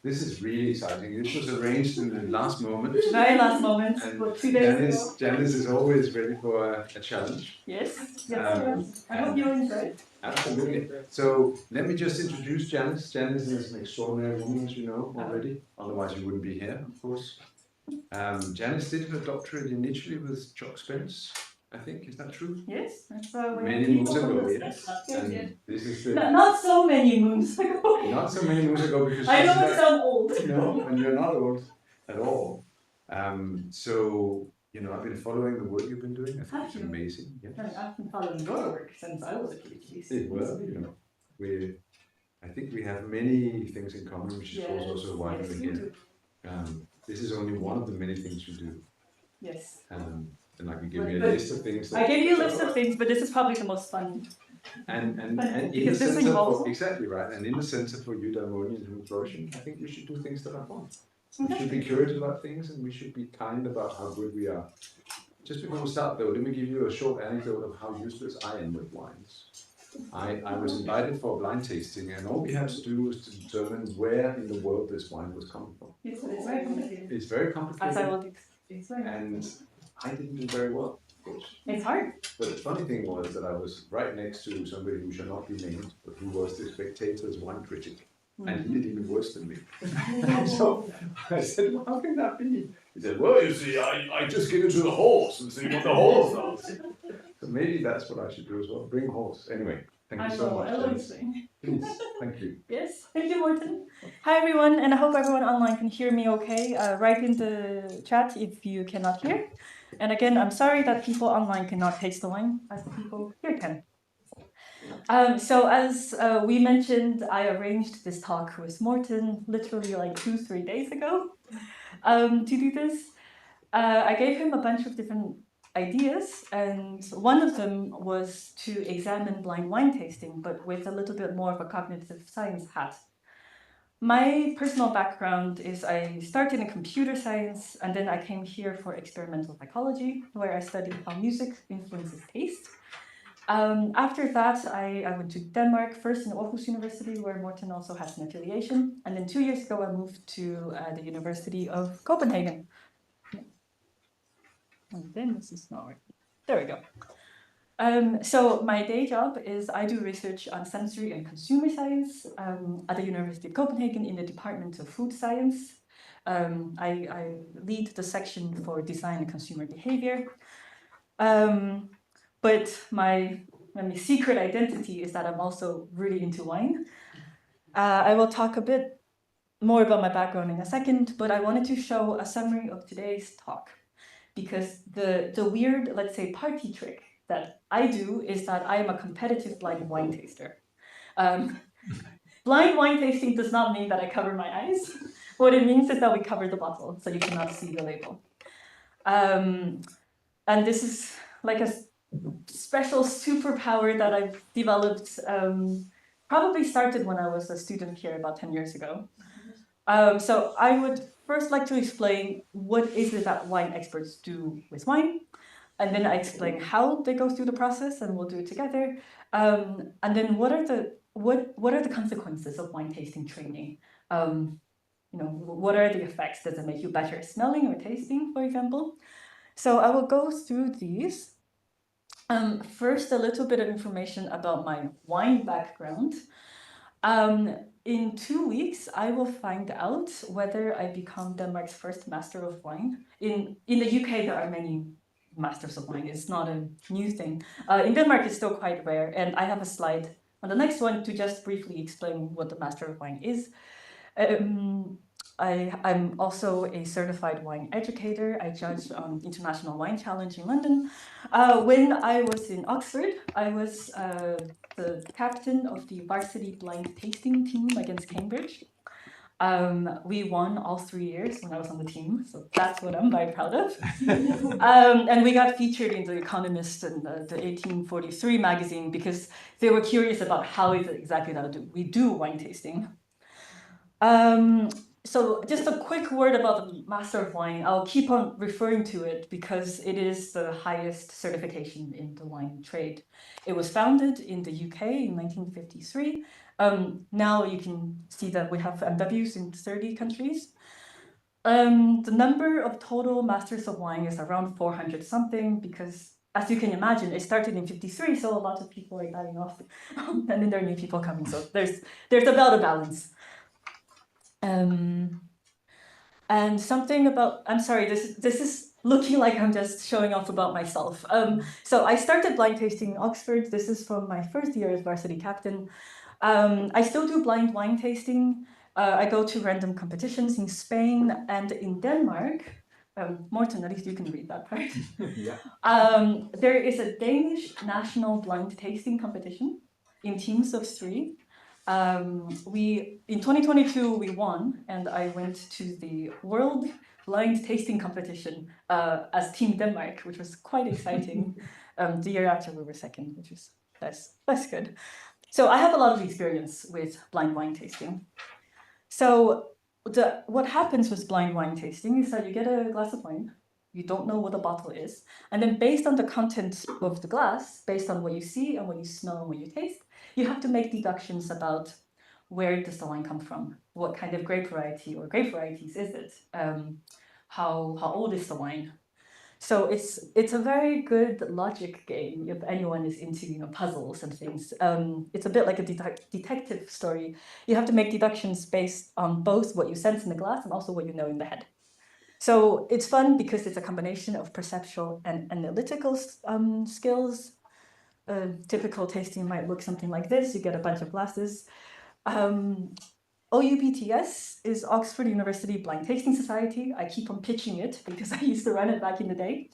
This is really exciting. This was arranged in the last moment. Very last moment, And about 2 days ago. Janice is always ready for a challenge. Yes, yes. I hope you enjoy it. Absolutely. So let me just introduce Janice. Janice is an extraordinary woman, as you know already. Otherwise, you wouldn't be here, of course. Janice did her doctorate initially with Chuck Spence. I think, is that true? Yes, that's many moons ago, yes. And this is the not so many moons ago. not so many moons ago because I know it sounds old. no, and you're not old at all. So you know, I've been following the work you've been doing. I think it's amazing. Yes. I've been following your work since I was a kid. Well, you know, I think we have many things in common, which is also why we're here. This is only one of the many things you do. Yes. And I can give you a list of things. I gave you a list of things, but this is probably the most fun. And in the center for, exactly right. And in the Center for Eudaimonia and Human Flourishing, I think we should do things that are fun. We should be curious about things, and we should be kind about how good we are. Just before we start, though, let me give you a short anecdote of how useless I am with wines. I was invited for a blind tasting, and all we had to do was to determine where in the world this wine was coming from. It's very complicated. It's very complicated. As I will explain. And I didn't do very well. It's hard. But the funny thing was that I was right next to somebody who shall not be named, but who was the Spectator's wine critic. And he did even worse than me. So I said, well, how can that be? He said, well, you see, I just give it to the horse and see what the horse does. So maybe that's what I should do as well. Bring a horse. Anyway, thank you so much. Please, thank you. Yes, thank you, Morten. Hi, everyone, and I hope everyone online can hear me okay. Write in the chat if you cannot hear. And again, I'm sorry that people online cannot taste the wine, as the people here can. So as we mentioned, I arranged this talk with Morten literally like 2-3 days ago to do this. I gave him a bunch of different ideas, and one of them was to examine blind wine tasting, but with a little bit more of a cognitive science hat. My personal background is I started in computer science, and then I came here for experimental psychology, where I studied how music influences taste. After that, I went to Denmark, first in Aarhus University, where Morten also has an affiliation. And then 2 years ago, I moved to the University of Copenhagen. And then this is not working. There we go. So my day job is I do research on sensory and consumer science at the University of Copenhagen in the Department of Food Science. I lead the section for design and consumer behavior. But my secret identity is that I'm also really into wine. I will talk a bit more about my background in a second, but I wanted to show a summary of today's talk. Because the weird, let's say, party trick that I do is that I am a competitive blind wine taster. Blind wine tasting does not mean that I cover my eyes. What it means is that we cover the bottle, so you cannot see the label. And this is like a special superpower that I've developed, probably started when I was a student here about 10 years ago. So I would first like to explain what is it that wine experts do with wine, and then I explain how they go through the process, and we'll do it together. And then what are the consequences of wine tasting training? You know, what are the effects? Does it make you better at smelling or tasting, for example? So I will go through these. First, a little bit of information about my wine background. In 2 weeks, I will find out whether I become Denmark's first master of wine. In the UK, there are many masters of wine. It's not a new thing. In Denmark, it's still quite rare. And I have a slide on the next one to just briefly explain what the master of wine is. I'm also a certified wine educator. I judged on International Wine Challenge in London. When I was in Oxford, I was the captain of the varsity blind tasting team against Cambridge. We won all 3 years when I was on the team, so that's what I'm very proud of. And we got featured in The Economist and the 1843 magazine because they were curious about how is it exactly that we do wine tasting. So just a quick word about the Master of Wine. I'll keep on referring to it because it is the highest certification in the wine trade. It was founded in the UK in 1953, Now you can see that we have MWs in 30 countries. The number of total masters of wine is around 400 something, because as you can imagine, it started in 53, so a lot of people are dying off, and then there are new people coming. So there's about a balance. And something about, I'm sorry, this is looking like I'm just showing off about myself. So I started blind tasting in Oxford. This is from my first year as varsity captain. I still do blind wine tasting. I go to random competitions in Spain and in Denmark. Morten, at least you can read that part. Yeah. There is a Danish national blind tasting competition in teams of 3. In 2022 we won, and I went to the World Blind Tasting Competition as Team Denmark, which was quite exciting. The year after we were second, which was less good. So I have a lot of experience with blind wine tasting. So what happens with blind wine tasting is that you get a glass of wine, you don't know what the bottle is, and then based on the contents of the glass, based on what you see and what you smell and what you taste, you have to make deductions about where does the wine come from, what kind of grape variety or grape varieties is it, how old is the wine. So it's a very good logic game if anyone is into puzzles and things. It's a bit like a detective story. You have to make deductions based on both what you sense in the glass and also what you know in the head. So it's fun because it's a combination of perceptual and analytical skills. Typical tasting might look something like this. You get a bunch of glasses. OUBTS is Oxford University Blind Tasting Society. I keep on pitching it because I used to run it back in the day.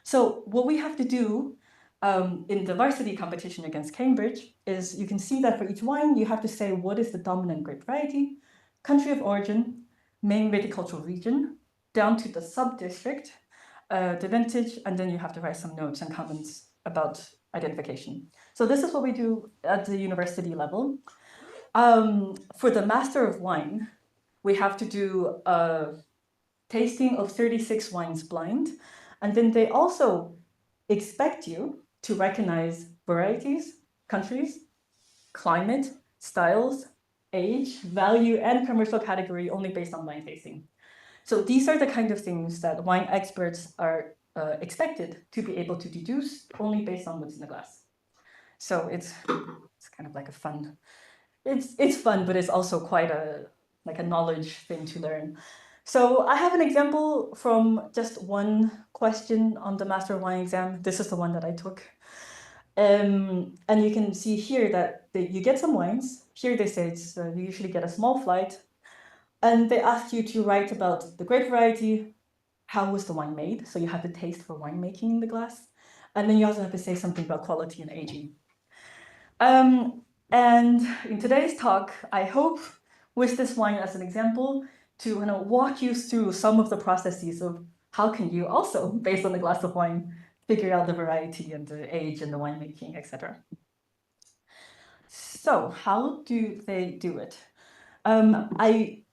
So what we have to do in the varsity competition against Cambridge is you can see that for each wine, you have to say what is the dominant grape variety, country of origin, main viticultural region, down to the sub-district, the vintage, and then you have to write some notes and comments about identification. So this is what we do at the university level. For the Master of Wine, we have to do a tasting of 36 wines blind, and then they also expect you to recognize varieties, countries, climate, styles, age, value, and commercial category only based on blind tasting. So these are the kind of things that wine experts are expected to be able to deduce only based on what's in the glass. So it's kind of like a fun. It's fun, but it's also quite a knowledge thing to learn. So I have an example from just one question on the Master of Wine exam. This is the one that I took. And you can see here that you get some wines. Here they say you usually get a small flight. And they ask you to write about the grape variety, how was the wine made? So you have to taste for winemaking in the glass. And then you also have to say something about quality and aging. And in today's talk, I hope with this wine as an example to walk you through some of the processes of how can you also, based on the glass of wine, figure out the variety and the age and the winemaking, etc. So how do they do it? I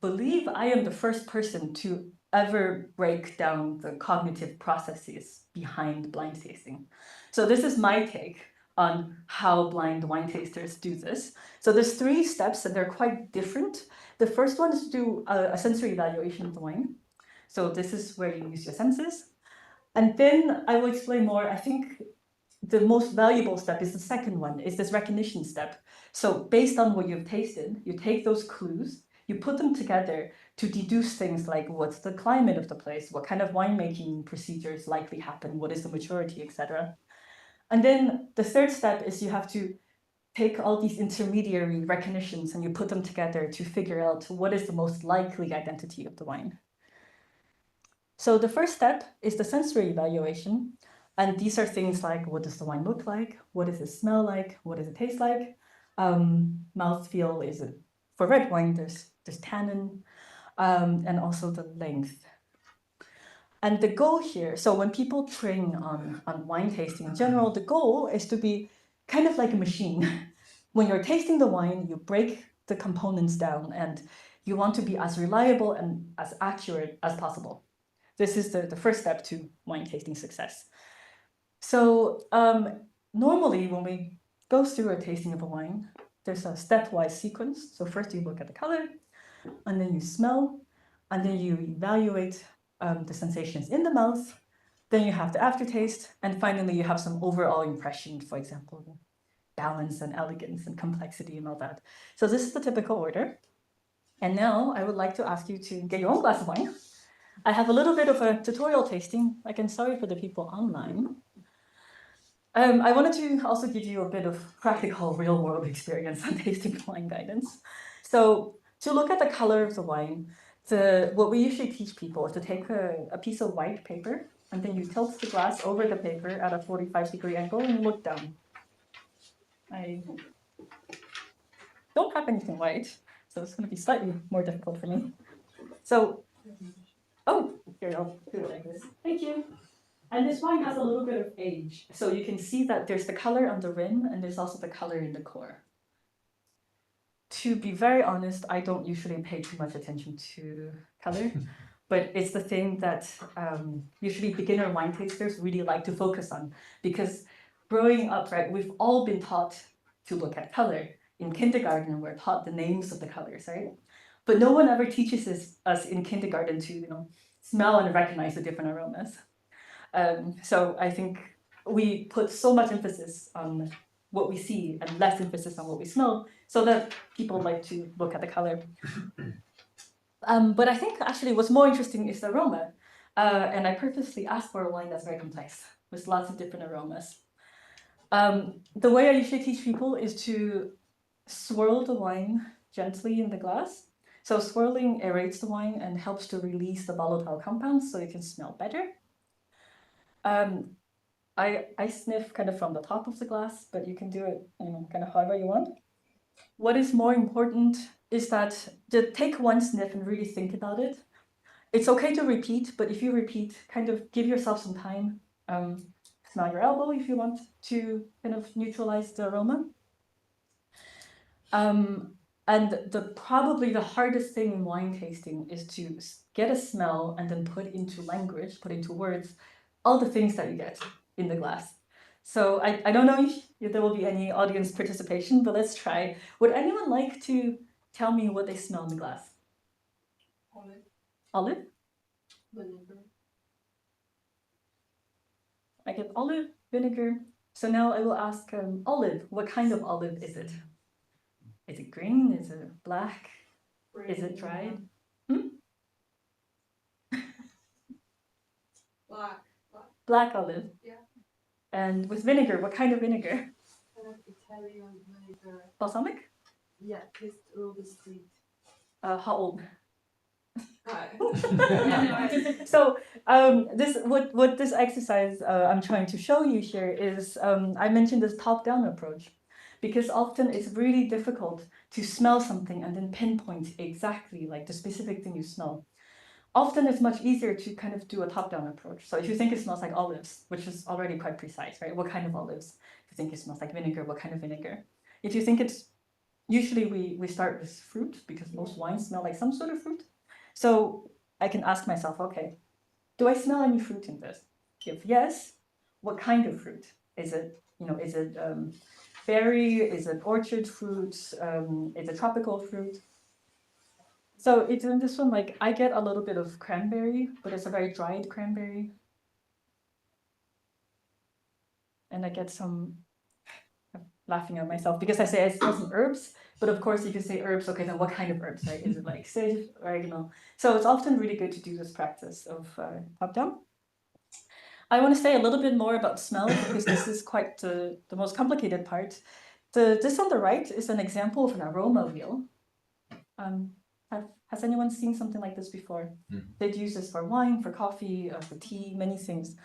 believe I am the first person to ever break down the cognitive processes behind blind tasting. So this is my take on how blind wine tasters do this. So there's 3 steps and they're quite different. The first one is to do a sensory evaluation of the wine. So this is where you use your senses. And then I will explain more. I think the most valuable step is the second one, is this recognition step. So based on what you've tasted, you take those clues, you put them together to deduce things like what's the climate of the place, what kind of winemaking procedures likely happen, what is the maturity, etc. And then the third step is you have to take all these intermediary recognitions and you put them together to figure out what is the most likely identity of the wine. So the first step is the sensory evaluation. And these are things like, what does the wine look like? What does it smell like? What does it taste like? Mouthfeel, is it, for red wine, there's tannin, and also the length. And the goal here, so when people train on wine tasting in general, the goal is to be kind of like a machine. When you're tasting the wine, you break the components down and you want to be as reliable and as accurate as possible. This is the first step to wine tasting success. So normally when we go through a tasting of a wine, there's a stepwise sequence. So first you look at the color, and then you smell, and then you evaluate the sensations in the mouth. Then you have the aftertaste, and finally you have some overall impression, for example, balance and elegance and complexity and all that. So this is the typical order. And now I would like to ask you to get your own glass of wine. I have a little bit of a tutorial tasting. Again, sorry for the people online. I wanted to also give you a bit of practical real-world experience on tasting wine guidance. So to look at the color of the wine, what we usually teach people is to take a piece of white paper, and then you tilt the glass over the paper at a 45-degree angle and look down. I don't have anything white, so it's going to be slightly more difficult for me. So, oh, here, I'll do it like this. Thank you. And this wine has a little bit of age. So you can see that there's the color on the rim, and there's also the color in the core. To be very honest, I don't usually pay too much attention to color, but it's the thing that usually beginner wine tasters really like to focus on, because growing up, right, we've all been taught to look at color. In kindergarten, we're taught the names of the colors, right? But no one ever teaches us in kindergarten to, smell and recognize the different aromas. So I think we put so much emphasis on what we see and less emphasis on what we smell, so that people like to look at the color. But I think actually what's more interesting is the aroma. And I purposely asked for a wine that's very complex, with lots of different aromas. The way I usually teach people is to swirl the wine gently in the glass. So swirling aerates the wine and helps to release the volatile compounds so you can smell better. I sniff kind of from the top of the glass, but you can do it kind of however you want. What is more important is that to take one sniff and really think about it. It's okay to repeat, but if you repeat, kind of give yourself some time. Smell your elbow if you want to kind of neutralize the aroma. And probably the hardest thing in wine tasting is to get a smell and then put into language, put into words, all the things that you get in the glass. So I don't know if there will be any audience participation, but let's try. Would anyone like to tell me what they smell in the glass? Olive. Olive? Vinegar. I get olive, vinegar. So now I will ask Olive, what kind of olive is it? Is it green? Is it black? Is it dried? Black. Black olive. Yeah. And with vinegar, what kind of vinegar? Kind of Italian vinegar. Balsamic? Yeah, tastes a little bit sweet. How old? Anyway. So what this exercise I'm trying to show you here is I mentioned this top-down approach, because often it's really difficult to smell something and then pinpoint exactly like the specific thing you smell. Often it's much easier to kind of do a top-down approach. So if you think it smells like olives, which is already quite precise, right? What kind of olives? If you think it smells like vinegar, what kind of vinegar? If you think it's, usually we start with fruit, because most wines smell like some sort of fruit. So I can ask myself, okay, do I smell any fruit in this? If yes, what kind of fruit? Is it, is it berry? Is it orchard fruit? Is it tropical fruit? So it's in this one, like I get a little bit of cranberry, but it's a very dried cranberry. And I get some, I'm laughing at myself because I say I smell some herbs, but of course if you say herbs, okay, then what kind of herbs, right? Is it like sage, oregano? So it's often really good to do this practice of top down. I want to say a little bit more about smell because this is quite the most complicated part. This on the right is an example of an aroma wheel. Has anyone seen something like this before? They'd use this for wine, for coffee, for tea, many things.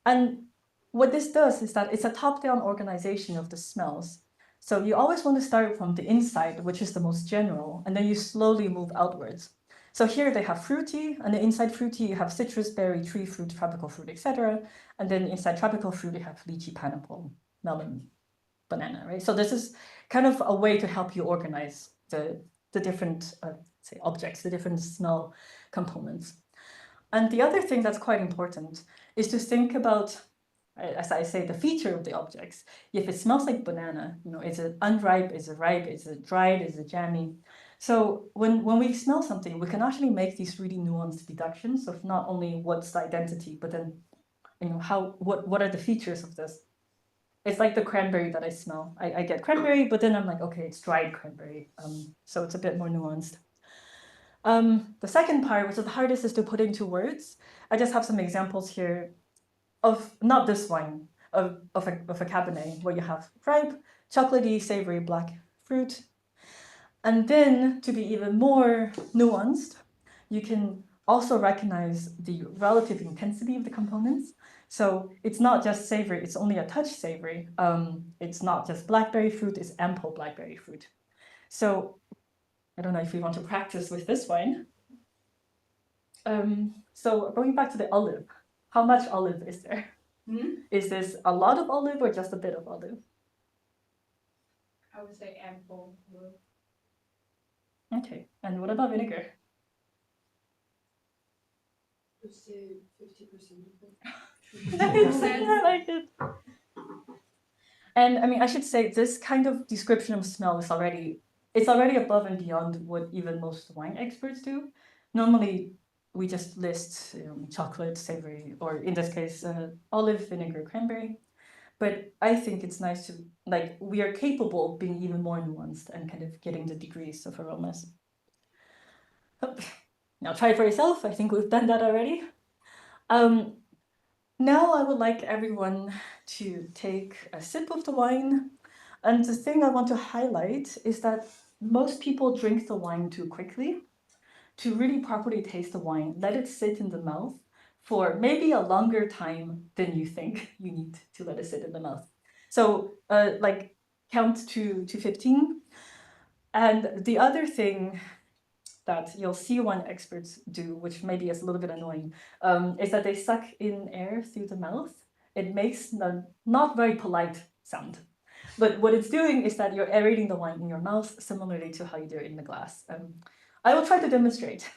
And what this does is that it's a top-down organization of the smells. So you always want to start from the inside, which is the most general, and then you slowly move outwards. So here they have fruity, and then inside fruity you have citrus, berry, tree fruit, tropical fruit, etc. And then inside tropical fruit you have lychee, pineapple, melon, banana, right? So this is kind of a way to help you organize the different say objects, the different smell components. And the other thing that's quite important is to think about as I say, the feature of the objects. If it smells like banana, is it unripe, is it ripe, is it dried, is it jammy? So when we smell something, we can actually make these really nuanced deductions of not only what's the identity, but then what are the features of this? It's like the cranberry that I smell. I get cranberry, but then I'm like, okay, it's dried cranberry. So it's a bit more nuanced. The second part, which is the hardest, is to put into words. I just have some examples here of not this wine, of a Cabernet, where you have ripe, chocolatey, savory black fruit. And then to be even more nuanced, you can also recognize the relative intensity of the components. So it's not just savory, it's only a touch savory. It's not just blackberry fruit, it's ample blackberry fruit. So I don't know if we want to practice with this wine. So going back to the olive, how much olive is there? Is this a lot of olive or just a bit of olive? I would say ample. Okay, and what about vinegar? Let's say 50% of it. I like it. And I mean, I should say this kind of description of smell is already above and beyond what even most wine experts do. Normally, we just list chocolate, savory, or in this case, olive, vinegar, cranberry. But I think it's nice to, we are capable of being even more nuanced and kind of getting the degrees of aromas. Now try it for yourself. I think we've done that already. Now I would like everyone to take a sip of the wine. And the thing I want to highlight is that most people drink the wine too quickly. To really properly taste the wine, let it sit in the mouth for maybe a longer time than you think you need to let it sit in the mouth. So count to 15. And the other thing that you'll see wine experts do, which maybe is a little bit annoying, is that they suck in air through the mouth. It makes a not very polite sound. But what it's doing is that you're aerating the wine in your mouth, similarly to how you do it in the glass. I will try to demonstrate.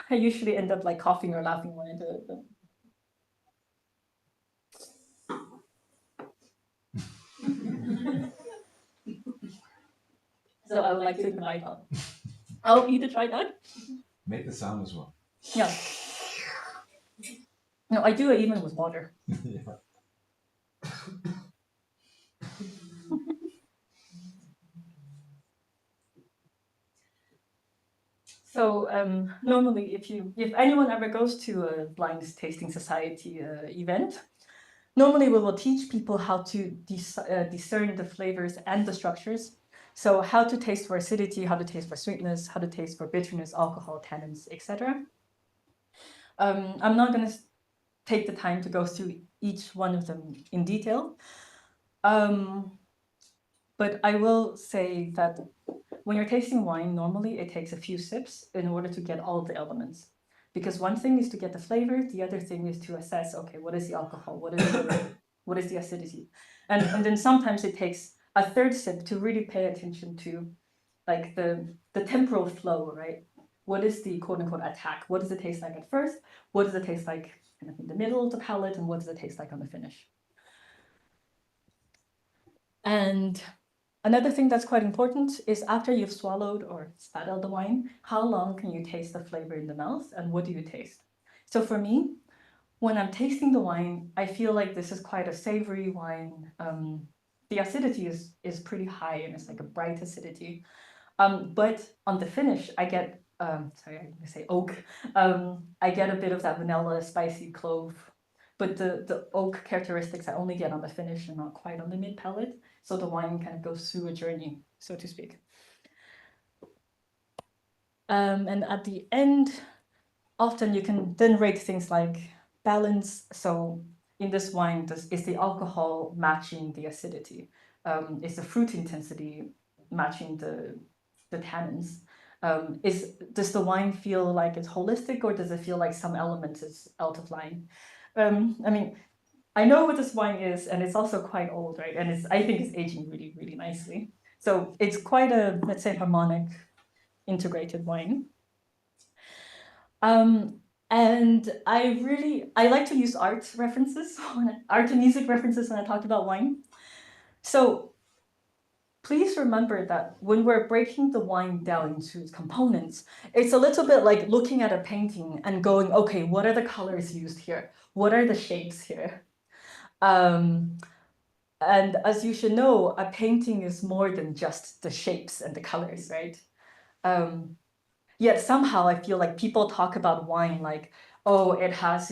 I usually end up coughing or laughing when I do it. So I would like to invite you to try that. Make the sound as well. Yeah. No, I do it even with water. Yeah. So normally, if anyone ever goes to a blind tasting society event, normally we will teach people how to discern the flavors and the structures. So how to taste for acidity, how to taste for sweetness, how to taste for bitterness, alcohol, tannins, etc. I'm not going to take the time to go through each one of them in detail. But I will say that when you're tasting wine, normally it takes a few sips in order to get all of the elements. Because one thing is to get the flavor, the other thing is to assess, okay, what is the alcohol, what is the acidity? And then sometimes it takes a third sip to really pay attention to the temporal flow, right? What is the quote unquote attack? What does it taste like at first? What does it taste like kind of in the middle of the palate? And what does it taste like on the finish? And another thing that's quite important is after you've swallowed or spat out the wine, how long can you taste the flavor in the mouth and what do you taste? So for me, when I'm tasting the wine, I feel like this is quite a savory wine. The acidity is pretty high and it's like a bright acidity. But on the finish, I get, sorry, I'm gonna say oak. I get a bit of that vanilla, spicy clove. But the oak characteristics I only get on the finish and not quite on the mid palate. So the wine kind of goes through a journey, so to speak. And at the end, often you can then rate things like balance. So in this wine, is the alcohol matching the acidity? Is the fruit intensity matching the tannins? Does the wine feel like it's holistic or does it feel like some element is out of line? I mean, I know what this wine is, and it's also quite old, right? And I think it's aging really, really nicely. So it's quite a, let's say, harmonic, integrated wine. And I like to use art references, art and music references when I talk about wine. So please remember that when we're breaking the wine down into its components, it's a little bit like looking at a painting and going, okay, what are the colors used here? What are the shapes here? And as you should know, a painting is more than just the shapes and the colors, right? Yet somehow I feel like people talk about wine like, oh, it has,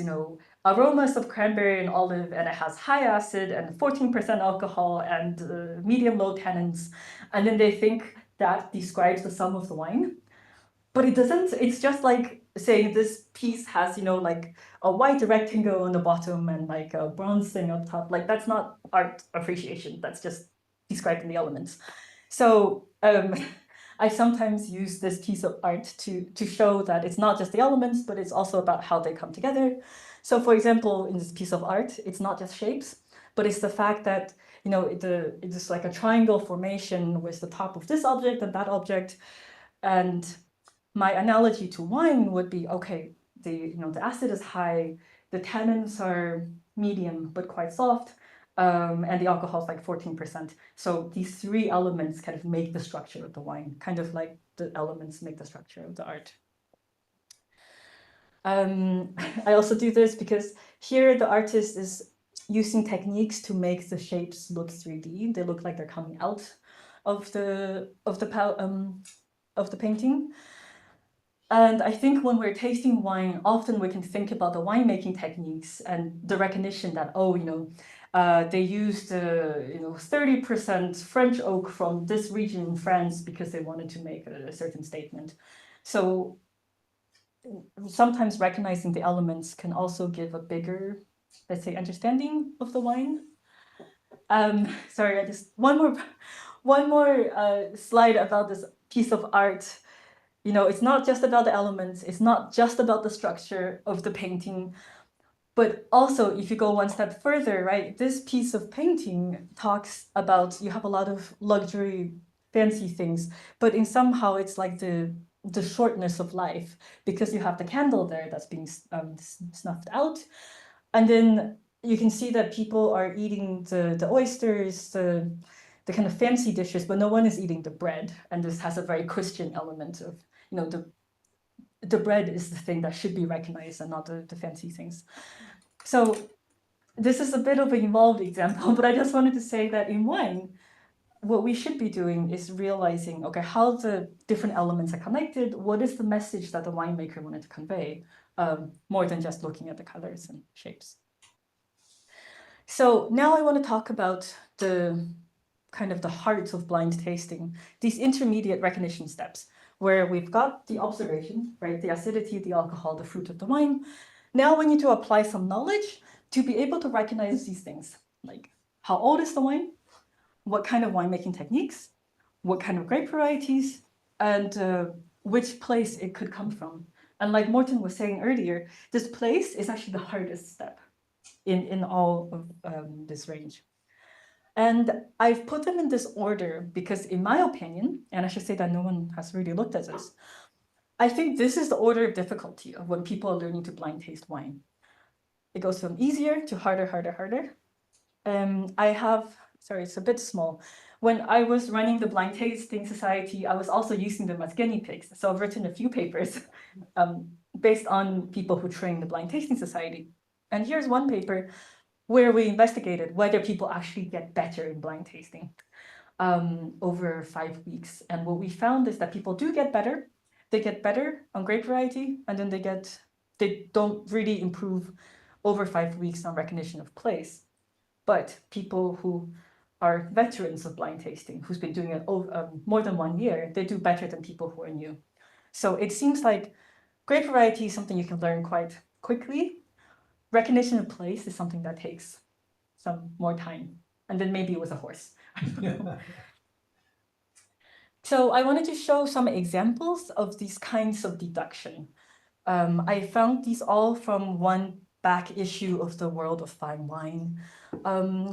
aromas of cranberry and olive, and it has high acid and 14% alcohol and medium low tannins. And then they think that describes the sum of the wine. But it doesn't. It's just like saying this piece has, like a white rectangle on the bottom and like a bronze thing on top. Like that's not art appreciation. That's just describing the elements. So I sometimes use this piece of art to show that it's not just the elements, but it's also about how they come together. So for example, in this piece of art, it's not just shapes, but it's the fact that, it's like a triangle formation with the top of this object and that object. And my analogy to wine would be, okay, the acid is high, the tannins are medium but quite soft, and the alcohol is like 14%. So these three elements kind of make the structure of the wine, kind of like the elements make the structure of the art. I also do this because here the artist is using techniques to make the shapes look 3D. They look like they're coming out of the painting. And I think when we're tasting wine, often we can think about the winemaking techniques and the recognition that, they used 30% French oak from this region in France because they wanted to make a certain statement. So sometimes recognizing the elements can also give a bigger, let's say, understanding of the wine. Sorry, I just one more slide about this piece of art. It's not just about the elements, it's not just about the structure of the painting, but also if you go one step further, right, this piece of painting talks about, you have a lot of luxury, fancy things, but in somehow it's like the shortness of life, because you have the candle there that's being snuffed out. And then you can see that people are eating the oysters, the kind of fancy dishes, but no one is eating the bread. And this has a very Christian element of, the bread is the thing that should be recognized and not the fancy things. So this is a bit of an involved example, but I just wanted to say that in wine, what we should be doing is realizing, okay, how the different elements are connected. What is the message that the winemaker wanted to convey, more than just looking at the colors and shapes. So now I want to talk about the kind of the heart of blind tasting, these intermediate recognition steps, where we've got the observation, right? The acidity, the alcohol, the fruit of the wine. Now we need to apply some knowledge to be able to recognize these things, like how old is the wine, what kind of winemaking techniques, what kind of grape varieties, and which place it could come from. And like Morten was saying earlier, this place is actually the hardest step in all of this range. And I've put them in this order because, in my opinion, and I should say that no one has really looked at this, I think this is the order of difficulty of when people are learning to blind taste wine. It goes from easier to harder, harder, harder. Sorry, it's a bit small. When I was running the Blind Tasting Society, I was also using them as guinea pigs. So I've written a few papers based on people who train the Blind Tasting Society. And here's one paper where we investigated whether people actually get better in blind tasting over 5 weeks. And what we found is that people do get better. They get better on grape variety, and then they don't really improve over 5 weeks on recognition of place. But people who are veterans of blind tasting, who's been doing it more than 1 year, they do better than people who are new. So it seems like grape variety is something you can learn quite quickly. Recognition of place is something that takes some more time. And then maybe it was a horse. So I wanted to show some examples of these kinds of deduction. I found these all from one back issue of the World of Fine Wine.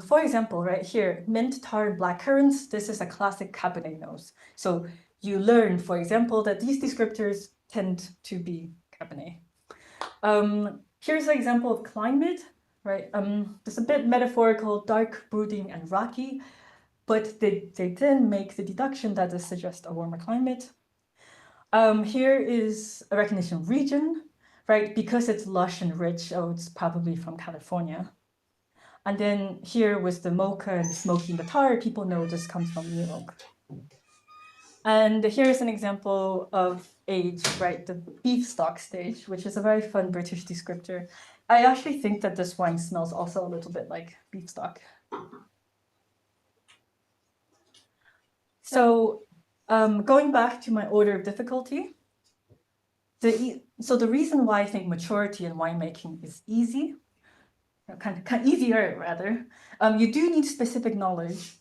For example, right here, mint, tar, blackcurrants, this is a classic Cabernet nose. So you learn, for example, that these descriptors tend to be Cabernet. Here's an example of climate, right? It's a bit metaphorical, dark, brooding, and rocky, but they then make the deduction that this suggests a warmer climate. Here is a recognition of region, right? Because it's lush and rich, oh, it's probably from California. And then here with the mocha and the smoky and the tar, people know this comes from New York. And here's an example of age, right? The beef stock stage, which is a very fun British descriptor. I actually think that this wine smells also a little bit like beef stock. So going back to my order of difficulty, so the reason why I think maturity in winemaking is easy, kind of easier rather, you do need specific knowledge,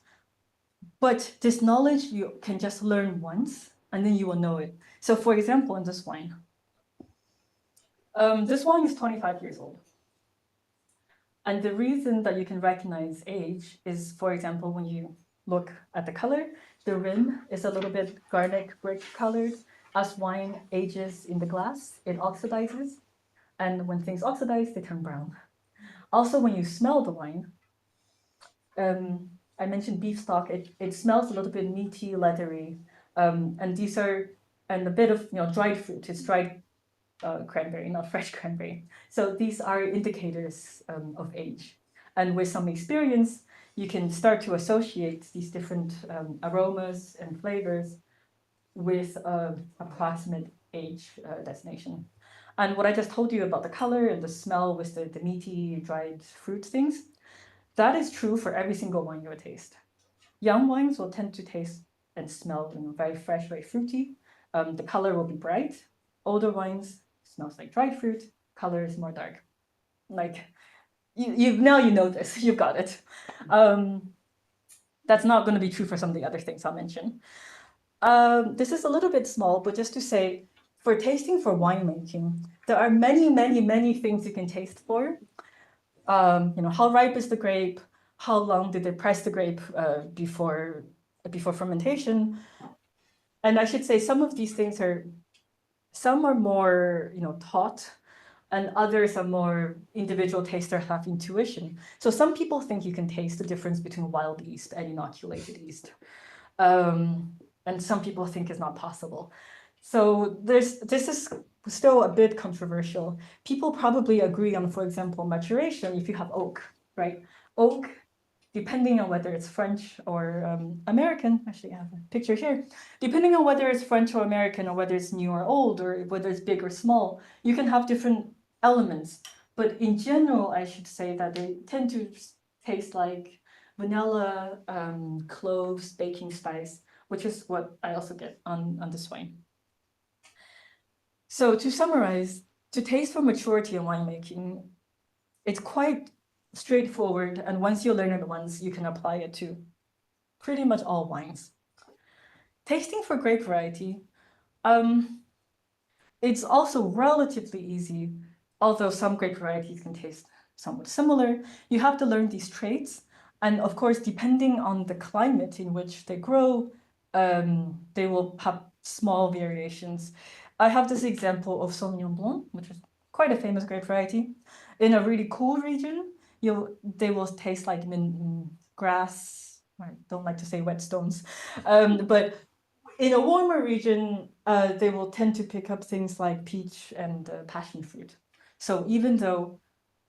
but this knowledge you can just learn once and then you will know it. So for example, in this wine is 25 years old. And the reason that you can recognize age is, for example, when you look at the color, the rim is a little bit garlic brick colored. As wine ages in the glass, it oxidizes. And when things oxidize, they turn brown. Also, when you smell the wine, I mentioned beef stock, it smells a little bit meaty, leathery. And a bit of dried fruit. It's dried cranberry, not fresh cranberry. So these are indicators of age. And with some experience, you can start to associate these different aromas and flavors with approximate age designation. And what I just told you about the color and the smell with the meaty, dried fruit things, that is true for every single wine you will taste. Young wines will tend to taste and smell very fresh, very fruity. The color will be bright. Older wines smells like dried fruit, color is more dark. Like, now you know this, you've got it. That's not going to be true for some of the other things I'll mention. This is a little bit small, but just to say, for tasting for winemaking, there are many, many, many things you can taste for. How ripe is the grape? How long did they press the grape before fermentation? And I should say some of these things some are more taught, and others are more individual tasters have intuition. So some people think you can taste the difference between wild yeast and inoculated yeast. And some people think it's not possible. So this is still a bit controversial. People probably agree on, for example, maturation if you have oak, right? Oak, depending on whether it's French or American, actually I have a picture here, depending on whether it's French or American or whether it's new or old or whether it's big or small, you can have different elements. But in general, I should say that they tend to taste like vanilla, cloves, baking spice, which is what I also get on this wine. So to summarize, to taste for maturity in winemaking, it's quite straightforward, and once you learn it once, you can apply it to pretty much all wines. Tasting for grape variety, it's also relatively easy, although some grape varieties can taste somewhat similar. You have to learn these traits, and of course, depending on the climate in which they grow, they will have small variations. I have this example of Sauvignon Blanc, which is quite a famous grape variety. In a really cool region, they will taste like grass. I don't like to say whetstones, but in a warmer region, they will tend to pick up things like peach and passion fruit. So even though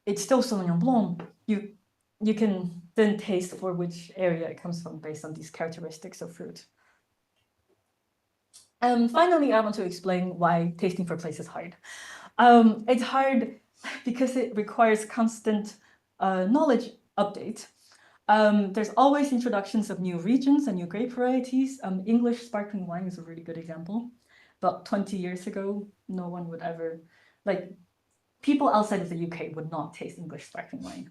it's still Sauvignon Blanc, you can then taste for which area it comes from based on these characteristics of fruit. Finally, I want to explain why tasting for place is hard. It's hard because it requires constant knowledge update. There's always introductions of new regions and new grape varieties. English sparkling wine is a really good example. About 20 years ago, no one would ever, people outside of the UK would not taste English sparkling wine.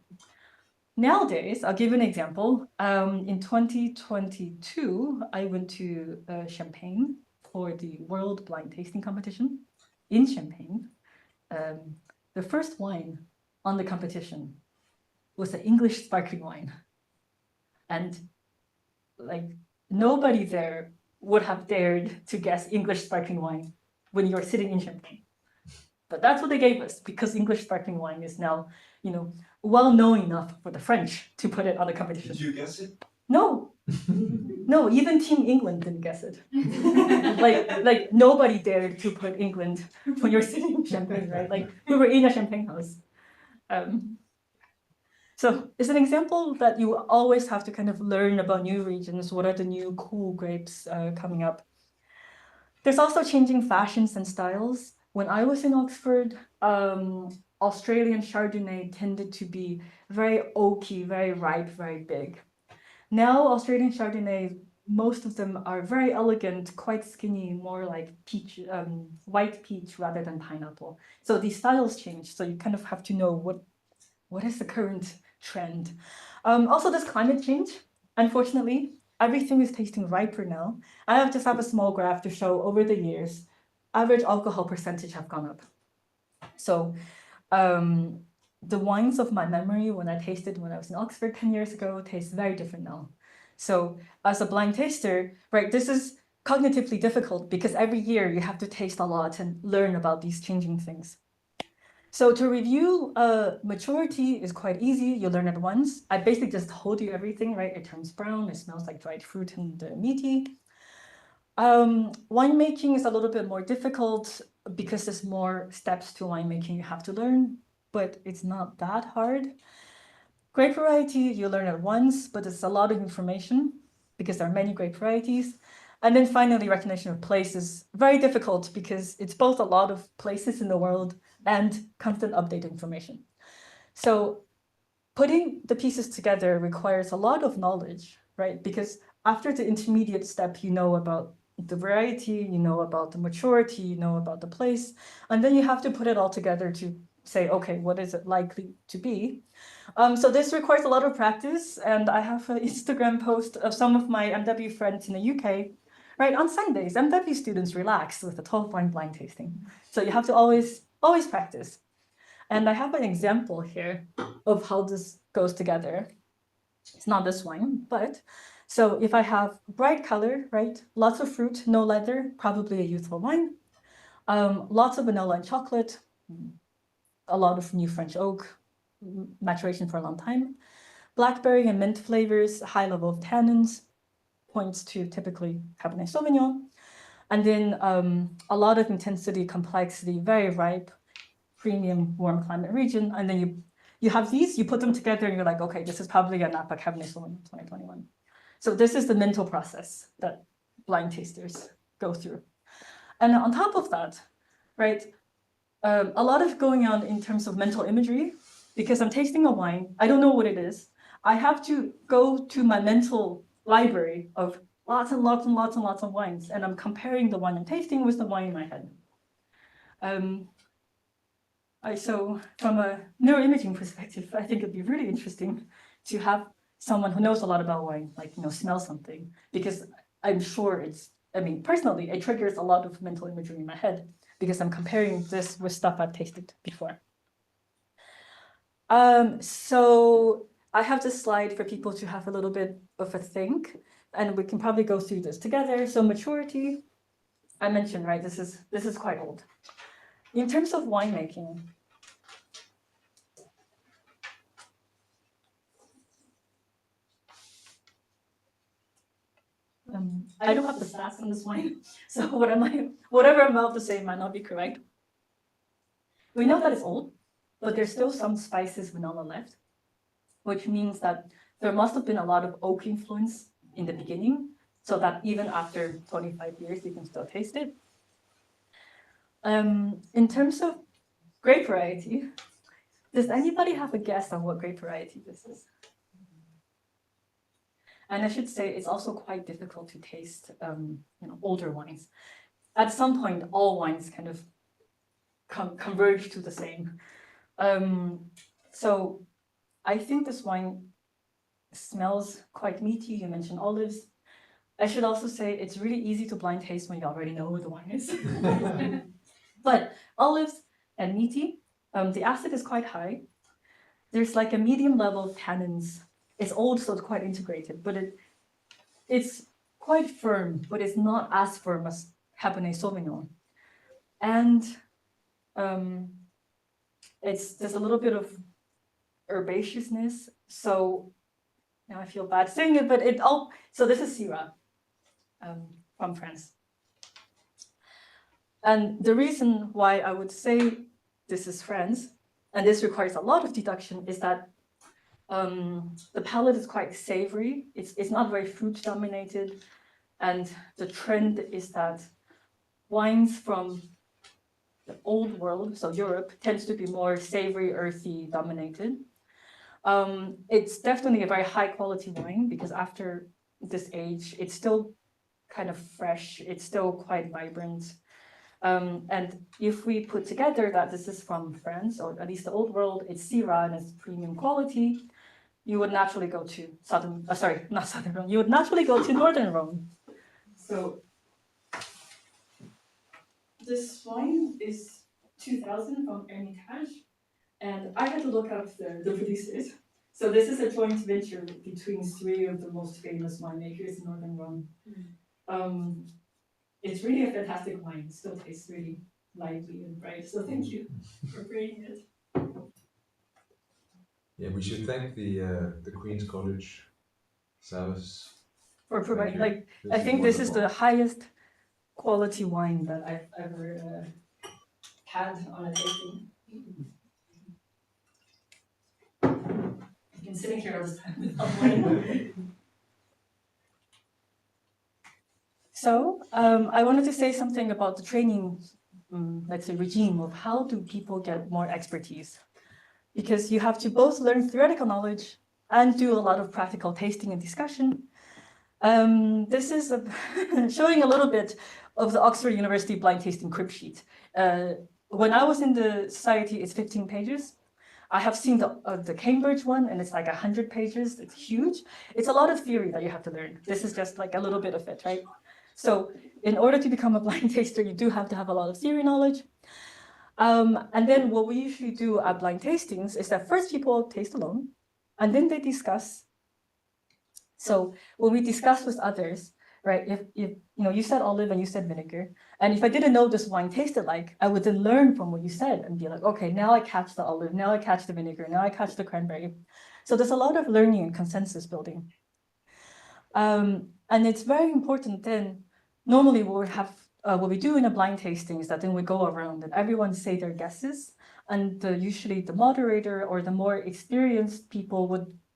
Nowadays, I'll give you an example. In 2022, I went to Champagne for the World Blind Tasting Competition in Champagne. The first wine on the competition was an English sparkling wine. And nobody there would have dared to guess English sparkling wine when you're sitting in Champagne. But that's what they gave us because English sparkling wine is now, well known enough for the French to put it on the competition. Did you guess it? No, no, even Team England didn't guess it. like nobody dared to put England when you're sitting in Champagne, right? Like we were in a champagne house. So it's an example that you always have to kind of learn about new regions. What are the new cool grapes coming up? There's also changing fashions and styles. When I was in Oxford, Australian Chardonnay tended to be very oaky, very ripe, very big. Now Australian Chardonnay, most of them are very elegant, quite skinny, more like peach, white peach rather than pineapple. So these styles change. So you kind of have to know what is the current trend. Also, there's climate change. Unfortunately, everything is tasting riper now. I just have a small graph to show over the years, average alcohol percentage have gone up. So the wines of my memory when I tasted when I was in Oxford 10 years ago taste very different now. So as a blind taster, right, this is cognitively difficult because every year you have to taste a lot and learn about these changing things. So to review maturity is quite easy. You learn it once. I basically just told you everything, right? It turns brown, it smells like dried fruit and meaty. Winemaking is a little bit more difficult because there's more steps to winemaking you have to learn, but it's not that hard. Grape variety, you learn it once, but it's a lot of information because there are many grape varieties. And then finally, recognition of place is very difficult because it's both a lot of places in the world and constant update information. So putting the pieces together requires a lot of knowledge, right? Because after the intermediate step, you know about the variety, you know about the maturity, you know about the place, and then you have to put it all together to say, okay, what is it likely to be? So this requires a lot of practice, and I have an Instagram post of some of my MW friends in the UK. Right, on Sundays, MW students relax with a 12-wine blind tasting. So you have to always practice. And I have an example here of how this goes together. It's not this wine, but so if I have bright color, right, lots of fruit, no leather, probably a youthful wine. Lots of vanilla and chocolate, a lot of new French oak, maturation for a long time. Blackberry and mint flavors, high level of tannins, points to typically Cabernet Sauvignon. And then a lot of intensity, complexity, very ripe, premium, warm climate region. And then you have these, you put them together and you're like, okay, this is probably a Napa Cabernet Sauvignon 2021. So this is the mental process that blind tasters go through. And on top of that, right, a lot of going on in terms of mental imagery, because I'm tasting a wine, I don't know what it is. I have to go to my mental library of lots and lots and lots and lots of wines, and I'm comparing the wine I'm tasting with the wine in my head. So from a neuroimaging perspective, I think it'd be really interesting to have someone who knows a lot about wine, like, smell something, because I'm sure personally, it triggers a lot of mental imagery in my head because I'm comparing this with stuff I've tasted before. So I have this slide for people to have a little bit of a think, and we can probably go through this together. So maturity, I mentioned, right, this is quite old. In terms of winemaking, I don't have the stats on this wine, so whatever I'm about to say might not be correct. We know that it's old, but there's still some spices vanilla left, which means that there must have been a lot of oak influence in the beginning, so that even after 25 years, you can still taste it. In terms of grape variety, does anybody have a guess on what grape variety this is? And I should say it's also quite difficult to taste, older wines. At some point, all wines kind of converge to the same. So I think this wine smells quite meaty. You mentioned olives. I should also say it's really easy to blind taste when you already know what the wine is. But olives and meaty, the acid is quite high. There's like a medium level of tannins. It's old, so it's quite integrated, but it's quite firm, but it's not as firm as Cabernet Sauvignon. And There's a little bit of herbaceousness. So now I feel bad saying it, but so this is Syrah from France. And the reason why I would say this is France, and this requires a lot of deduction, is that the palate is quite savory. It's not very fruit dominated. And the trend is that wines from the old world, so Europe, tends to be more savory, earthy dominated. It's definitely a very high quality wine because after this age, it's still kind of fresh. It's still quite vibrant. And if we put together that this is from France, or at least the old world, it's Syrah and it's premium quality, you would naturally go to not Southern Rhone, you would naturally go to Northern Rhone. So this wine is 2000 from Hermitage, and I had to look up the producers. So this is a joint venture between 3 of the most famous winemakers in Northern Rhone. It's really a fantastic wine. It still tastes really lively and bright. So thank you for bringing it. Yeah, we should thank the Queen's College service. For providing, Thank you. I think this is the wonderful. highest quality wine that I've ever had on a tasting. I've been sitting here all this time without wine. So I wanted to say something about the training, let's say, regime of how do people get more expertise, because you have to both learn theoretical knowledge and do a lot of practical tasting and discussion. This is showing a little bit of the Oxford University blind tasting crib sheet. When I was in the society, it's 15 pages. I have seen the Cambridge one, and it's like 100 pages. It's huge. It's a lot of theory that you have to learn. This is just like a little bit of it, right? So in order to become a blind taster, you do have to have a lot of theory knowledge. And then what we usually do at blind tastings is that first people taste alone, and then they discuss. So when we discuss with others, right, if you said olive and you said vinegar, and if I didn't know this wine tasted like, I would then learn from what you said and be like, okay, now I catch the olive, now I catch the vinegar, now I catch the cranberry. So there's a lot of learning and consensus building. And it's very important then, normally what we do in a blind tasting is that then we go around and everyone say their guesses, and usually the moderator or the more experienced people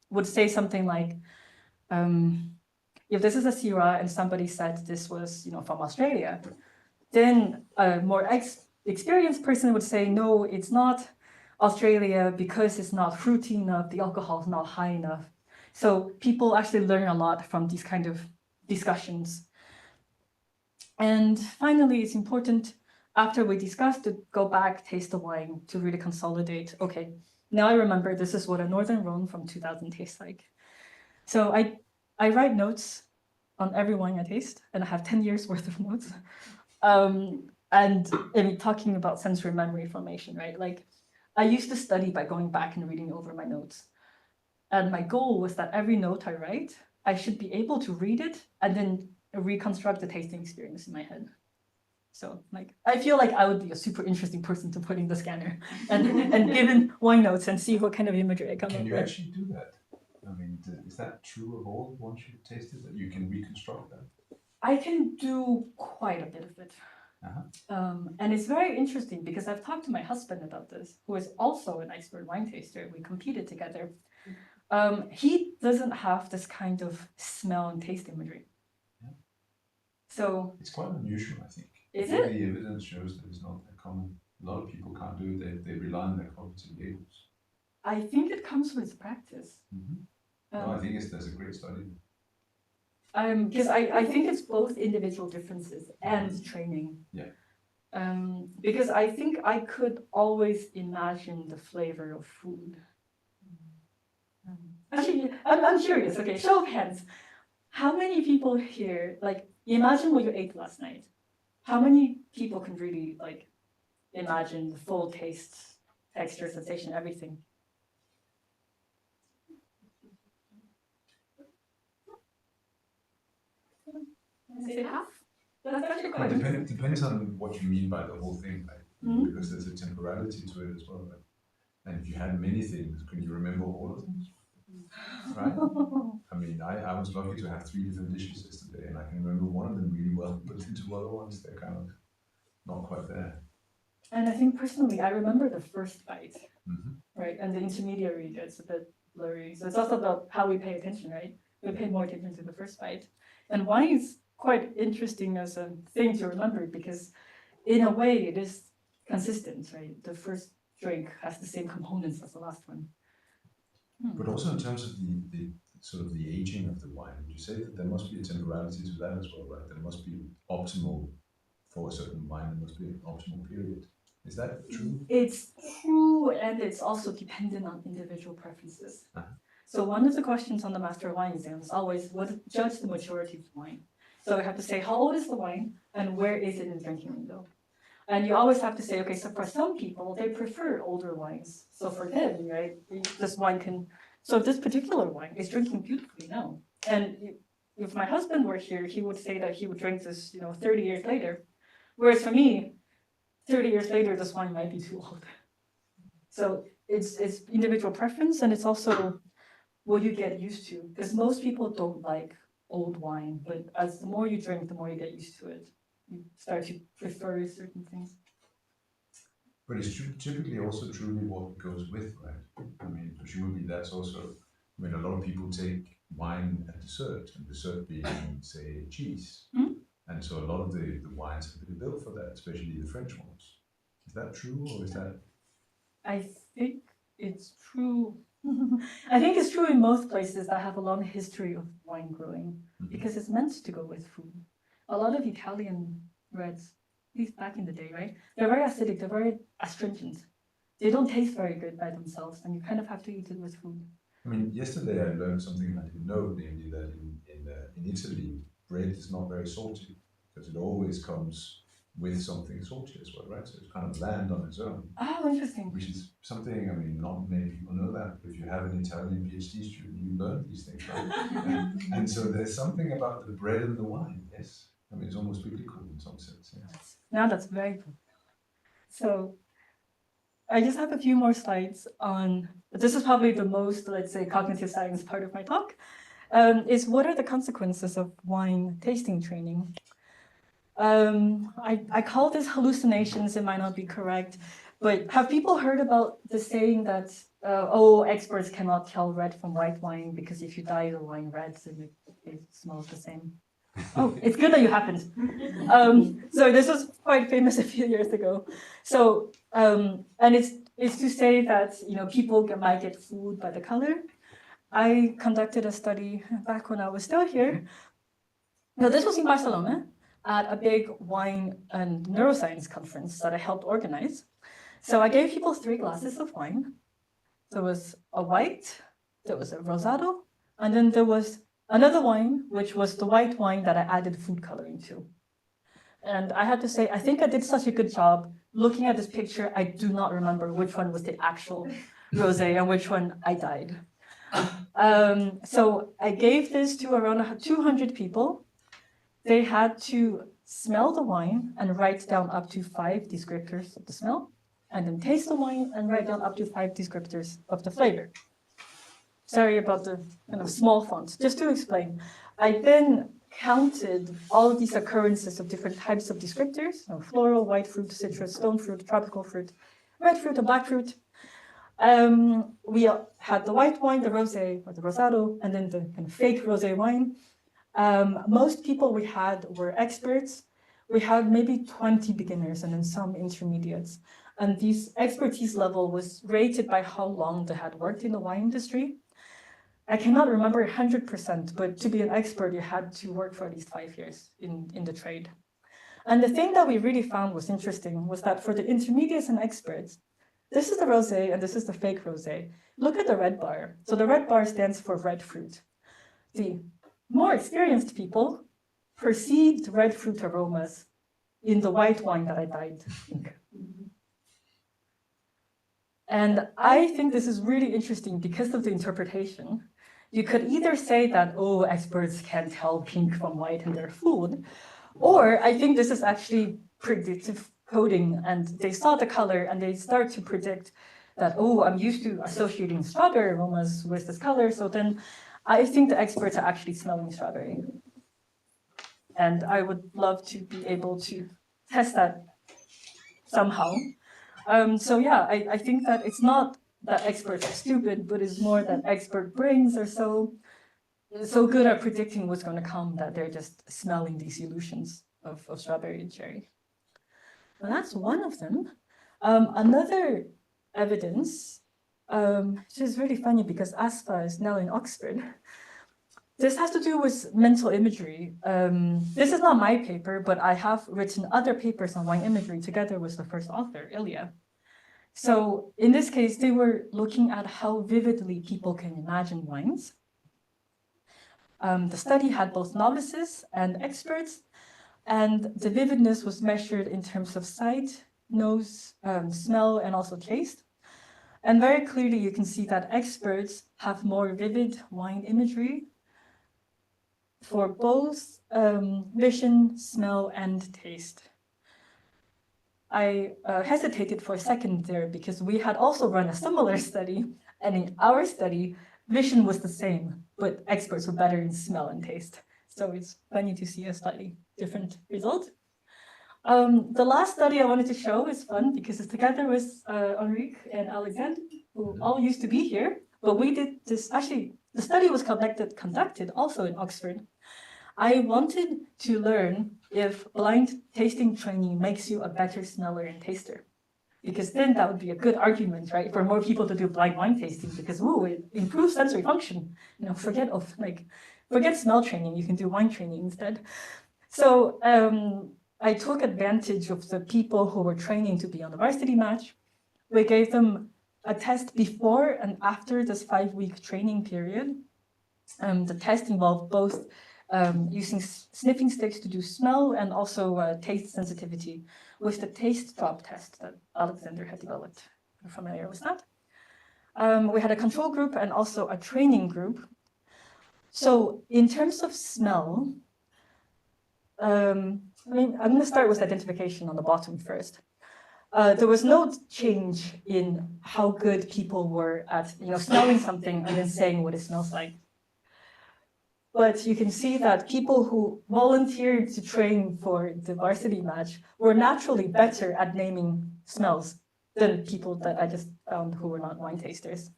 would say something like, if this is a Syrah and somebody said this was, from Australia, then a more experienced person would say, no, it's not Australia because it's not fruity enough, the alcohol is not high enough. So people actually learn a lot from these kind of discussions. And finally, it's important after we discuss to go back, taste the wine to really consolidate. Okay, now I remember this is what a Northern Rhone from 2000 tastes like. So I write notes on every wine I taste, and I have 10 years worth of notes. And I mean, talking about sensory memory formation, right? Like I used to study by going back and reading over my notes. And my goal was that every note I write, I should be able to read it and then reconstruct the tasting experience in my head. So like, I feel like I would be a super interesting person to put in the scanner and give in wine notes and see what kind of imagery I come up Can with. you actually do that? I mean, is that true of all once you've tasted that you can reconstruct that? I can do quite a bit of it. And it's very interesting because I've talked to my husband about this, who is also an expert wine taster. We competed together. He doesn't have this kind of smell and taste imagery. Yeah. So it's quite unusual, I think. Is All it? the evidence shows that it's not that common. A lot of people can't do it. They rely on their cognitive labels. I think it comes with practice. No, I think there's a great study. Because I think it's both individual differences and training. Yeah. Because I think I could always imagine the flavor of food. Actually, I'm curious. Okay, show of hands. How many people here, like, imagine what you ate last night? How many people can really, like, imagine the full taste, texture, sensation, everything? I say half? That's actually quite It depends on what you mean by the whole thing. Like, Mhm. because there's a temporality to it as well. Right? And if you had many things, can you remember all of them? Right? I mean, I was lucky to have 3 different dishes yesterday, and I can remember one of them really well, but the 2 other ones, they're kind of not quite there. And I think personally, I remember the first bite, Hmm. right? And the intermediary gets a bit blurry. So it's also about how we pay attention, right? We pay more attention to the first bite. And wine is quite interesting as a thing to remember because in a way it is consistent, right? The first drink has the same components as the last one. But also in terms of the sort of the aging of the wine, would you say that there must be a temporality to that as well, right? There must be optimal for a certain wine, there must be an optimal period. Is that true? It's true, and it's also dependent on individual preferences. Uh-huh. So one of the questions on the master of wine exam is always what judge the maturity of the wine. So we have to say how old is the wine and where is it in the drinking window. And you always have to say, okay, so for some people they prefer older wines. So for them, right, this wine can. So this particular wine is drinking beautifully now. And if my husband were here, he would say that he would drink this, 30 years later. Whereas for me, 30 years later, this wine might be too old. So it's individual preference, and it's also what you get used to. Because most people don't like old wine, but as the more you drink, the more you get used to it. You start to prefer certain things. But it's typically also truly what goes with, right? I mean, presumably that's also, I mean, a lot of people take wine at dessert, and dessert being, say, cheese. Mhm. And so a lot of the wines have been built for that, especially the French ones. Is that true, or is that? I think it's true. I think it's true in most places that have a long history of wine growing because it's meant to go with food. A lot of Italian reds, at least back in the day, right? They're very acidic, they're very astringent. They don't taste very good by themselves, and you kind of have to eat it with food. I mean, yesterday I learned something I didn't know, namely that in Italy, bread is not very salty because it always comes with something salty as well, right? So it's kind of bland on its own. Oh, interesting. Which is something, I mean, not many people know that, but if you have an Italian PhD student, you learn these things, right? and so there's something about the bread and the wine, yes. I mean, it's almost biblical in some sense, yeah. Now that's very cool. So I just have a few more slides on, this is probably the most, let's say, cognitive science part of my talk, is what are the consequences of wine tasting training? I call this hallucinations, it might not be correct, but have people heard about the saying that, experts cannot tell red from white wine because if you dye the wine red, then it smells the same? Oh, it's good that you happened. So this was quite famous a few years ago. So, and it's to say that, people might get fooled by the color. I conducted a study back when I was still here. No, this was in Barcelona at a big wine and neuroscience conference that I helped organize. So I gave people 3 glasses of wine. There was a white, there was a rosado, and then there was another wine, which was the white wine that I added food coloring to. And I had to say, I think I did such a good job. Looking at this picture, I do not remember which one was the actual rosé and which one I dyed. So I gave this to around 200 people. They had to smell the wine and write down up to 5 descriptors of the smell, and then taste the wine and write down up to 5 descriptors of the flavor. Sorry about the small font. Just to explain, I then counted all of these occurrences of different types of descriptors: floral, white fruit, citrus, stone fruit, tropical fruit, red fruit, and black fruit. We had the white wine, the rosé or the rosado, and then the kind of fake rosé wine. Most people we had were experts. We had maybe 20 beginners and then some intermediates. And this expertise level was rated by how long they had worked in the wine industry. I cannot remember 100%, but to be an expert, you had to work for at least 5 years in the trade. And the thing that we really found was interesting was that for the intermediates and experts, this is the rosé and this is the fake rosé. Look at the red bar. So the red bar stands for red fruit. The more experienced people perceived red fruit aromas in the white wine that I dyed pink. And I think this is really interesting because of the interpretation. You could either say that, experts can't tell pink from white in their food, or I think this is actually predictive coding and they saw the color and they start to predict that, oh, I'm used to associating strawberry aromas with this color. So then I think the experts are actually smelling strawberry. And I would love to be able to test that somehow. So yeah, I think that it's not that experts are stupid, but it's more that expert brains are so good at predicting what's going to come that they're just smelling these illusions of strawberry and cherry. Well, that's one of them. Another evidence, which is really funny because ASPA is now in Oxford. This has to do with mental imagery. This is not my paper, but I have written other papers on wine imagery together with the first author, Ilya. So in this case, they were looking at how vividly people can imagine wines. The study had both novices and experts, and the vividness was measured in terms of sight, nose, smell, and also taste. And very clearly, you can see that experts have more vivid wine imagery for both vision, smell, and taste. I hesitated for a second there because we had also run a similar study, and in our study, vision was the same, but experts were better in smell and taste. So it's funny to see a slightly different result. The last study I wanted to show is fun because it's together with Enrique and Alexander, who all used to be here, but we did this, actually, the study was conducted also in Oxford. I wanted to learn if blind tasting training makes you a better smeller and taster. Because then that would be a good argument, right, for more people to do blind wine tasting because, ooh, it improves sensory function. You know, forget smell training, you can do wine training instead. So I took advantage of the people who were training to be on the varsity match. We gave them a test before and after this 5-week training period. The test involved both using sniffing sticks to do smell and also taste sensitivity with the taste drop test that Alexander had developed. You're familiar with that? We had a control group and also a training group. So in terms of smell, I'm going to start with identification on the bottom first. There was no change in how good people were at smelling something and then saying what it smells like. But you can see that people who volunteered to train for the varsity match were naturally better at naming smells than people that I just found who were not wine tasters.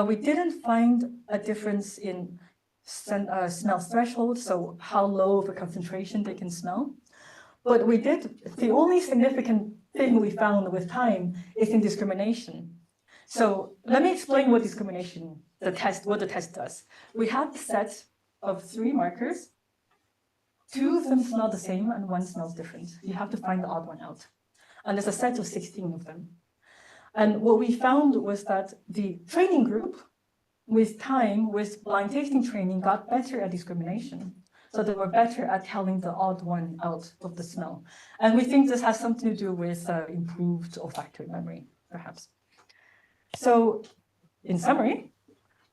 We didn't find a difference in smell threshold, so how low of a concentration they can smell. But the only significant thing we found with time is in discrimination. So let me explain what what the test does. We have a set of 3 markers. 2 of them smell the same and 1 smells different. You have to find the odd one out. And there's a set of 16 of them. And what we found was that the training group, with time, with blind tasting training, got better at discrimination. So they were better at telling the odd one out of the smell. And we think this has something to do with improved olfactory memory, perhaps. So in summary,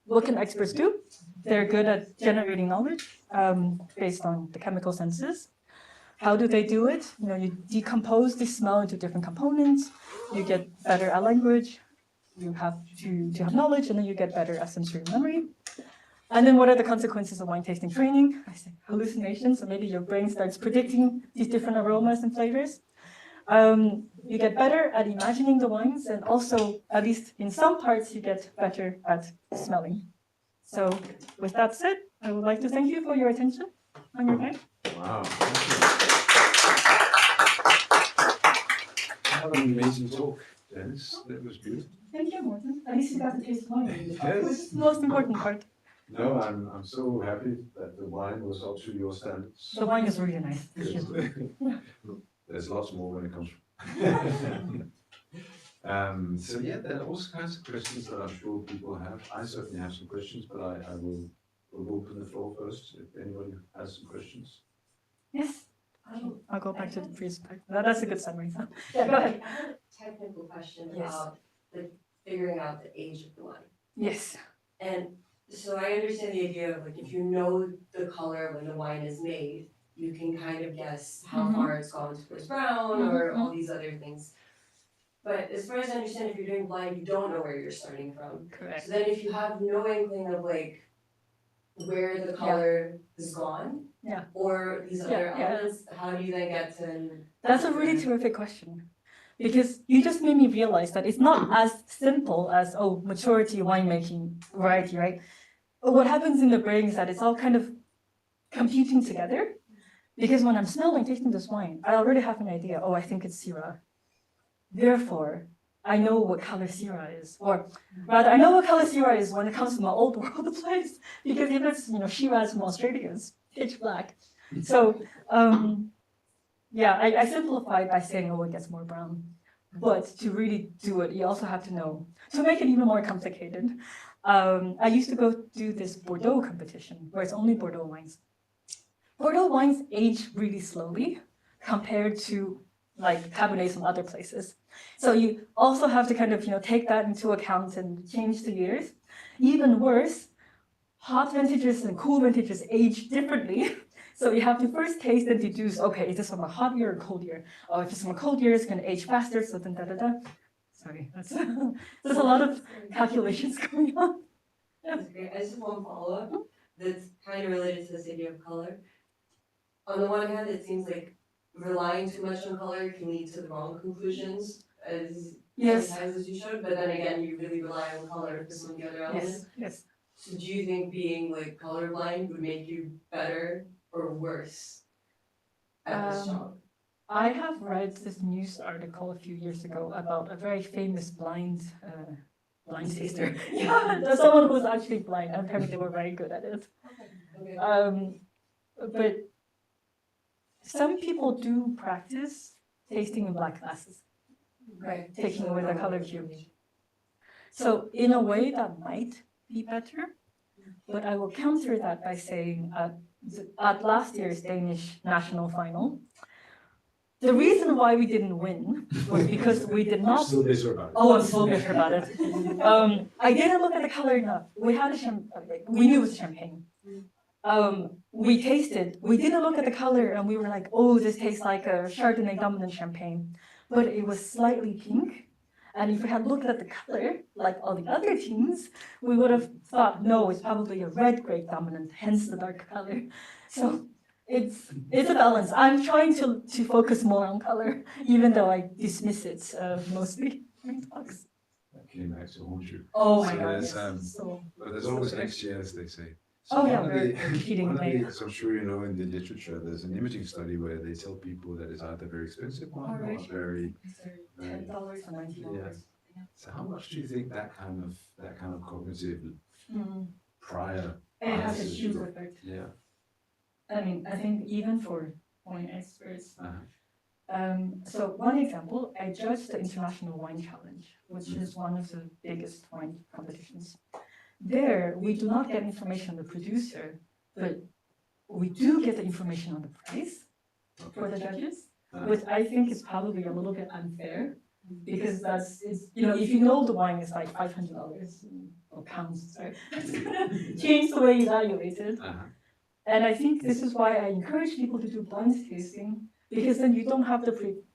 what can experts do? They're good at generating knowledge based on the chemical senses. How do they do it? You decompose the smell into different components. You get better at language. You have to have knowledge, and then you get better at sensory memory. And then what are the consequences of wine tasting training? I say hallucinations, so maybe your brain starts predicting these different aromas and flavors. You get better at imagining the wines, and also, at least in some parts, you get better at smelling. So with that said, I would like to thank you for your attention and your time. Wow. What an amazing talk, Dennis. That was beautiful. Thank you, Morten. At least you got to taste wine. Yes. Which is the most important part. No, I'm so happy that the wine was up to your standards. The wine is really nice. Thank you. There's lots more when it comes. So yeah, there are all kinds of questions that I'm sure people have. I certainly have some questions, but I will open the floor first if anybody has some questions. Yes. I'll go back to the previous part. That's a good summary. Yeah, go ahead. I have a technical question Yes. about figuring out the age of the wine. Yes. And so I understand the idea of if you know the color when the wine is made, you can kind of guess how Mhm. far it's gone towards brown Mhm, or all these other things. But as far as I understand, if you're doing blind, you don't know where you're starting from. Correct. So then if you have no inkling of like where the color is gone, Yeah. or these other Yeah, yeah. elements, how do you then get to? That's a really terrific question. Because you just made me realize that it's not as simple as, oh, maturity, winemaking, variety, right? What happens in the brain is that it's all kind of computing together. Because when I'm smelling, tasting this wine, I already have an idea, oh, I think it's Syrah. Therefore, I know what color Syrah is. Or rather, I know what color Syrah is when it comes to my old world place. Because if it's, Shiraz from Australia, it's pitch black. So, yeah, I simplified by saying, oh, it gets more brown. But to really do it, you also have to know. To make it even more complicated, I used to go do this Bordeaux competition, where it's only Bordeaux wines. Bordeaux wines age really slowly compared to like Cabernets from other places. So you also have to kind of, take that into account and change the years. Even worse, hot vintages and cool vintages age differently. So you have to first taste and deduce, okay, is this from a hot year or cold year? Oh, if it's from a cold year, it's going to age faster, so then da-da-da. Sorry, there's a lot of calculations going on. That's great. I just have one follow-up that's kind of related to this idea of color. On the one hand, it seems like relying too much on color can lead to the wrong conclusions, as Yes. sometimes as you showed, but then again, you really rely on color for some of the other elements. Yes. So do you think being like colorblind would make you better or worse at this job? I have read this news article a few years ago about a very famous blind taster. Yeah, there's someone who was actually blind, and apparently they were very good at it. Okay. But some people do practice tasting in black glasses, right? Taking away the color cue. So in a way, that might be better. But I will counter that by saying at last year's Danish national final, the reason why we didn't win was because we did not. Still bitter about it. Oh, I'm so bitter about it. I didn't look at the color enough. We had we knew it was champagne. We tasted. We didn't look at the color, and we were like, "Oh, this tastes like a Chardonnay dominant champagne," but it was slightly pink. And if we had looked at the color, like all the other teams, we would have thought, no, it's probably a red grape dominant, hence the dark color. So it's a balance. I'm trying to focus more on color, even though I dismiss it mostly in talks. That came back to haunt you. Oh my So god! there's, Yes. But there's always next year, as they say. Oh, yeah, one of we're the- competing one of with- the- As I'm sure you know, in the literature, there's an imaging study where they tell people that it's either very expensive wine or very. $10 or $19. So how much do you think that kind of cognitive Mm. prior? It has a biases huge will- effect. Yeah. I mean, I think even for wine experts. Uh-huh. So one example, I judged the International Wine Challenge, which is one of the biggest wine competitions. There, we do not get information on the producer, but we do get the information on the price for the judges, which I think is probably a little bit unfair, because if you know the wine is like $500 or pounds, sorry, it's gonna change the way you evaluate it. Uh-huh. And I think this is why I encourage people to do blind tasting, because then you don't have the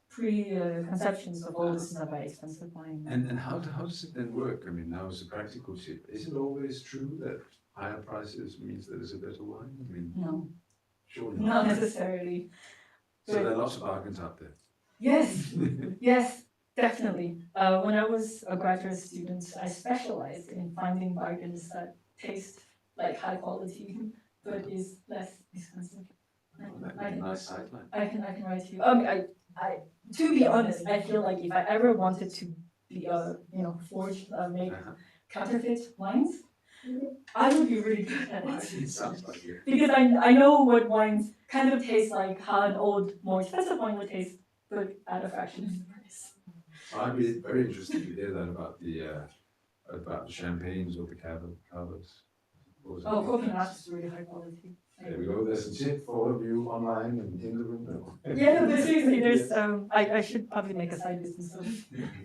preconceptions of, oh, this is a very expensive wine. And how does it then work? I mean, now as a practical tip, is it always true that higher prices means that it's a better wine? I mean, No, surely not necessarily. So there are lots of bargains out there. Yes, definitely. When I was a graduate student, I specialized in finding bargains that taste like high quality, but is less expensive. That's a nice sideline. I can write to you. To be honest, I feel like if I ever wanted to be forge, make counterfeit wines, I would be really good at it. It sounds like it. Because I know what wines kind of taste like, how an old, more expensive wine would taste, but at a fraction of the price. I'd be very interested to hear that about the champagnes or the cavas. Oh, Copenhagen is really high quality. There we go. There's a tip for all of you online and in the room. Yeah, no, but seriously, there's I should probably make a side business of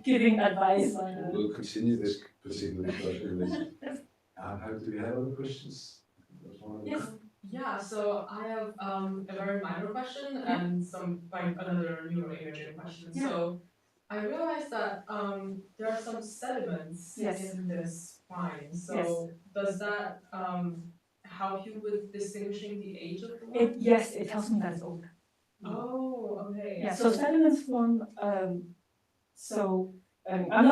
giving advice on. We'll continue this particular discussion later. Do we have other questions? Yes. Yeah, so I have a very minor question and some like another neuroimaging question. Yeah. So I realized that there are some sediments Yes. in this wine. So does that help you with distinguishing the age of the wine? Yes, it tells me that it's old. Oh, okay. Yeah, so sediments form, I'm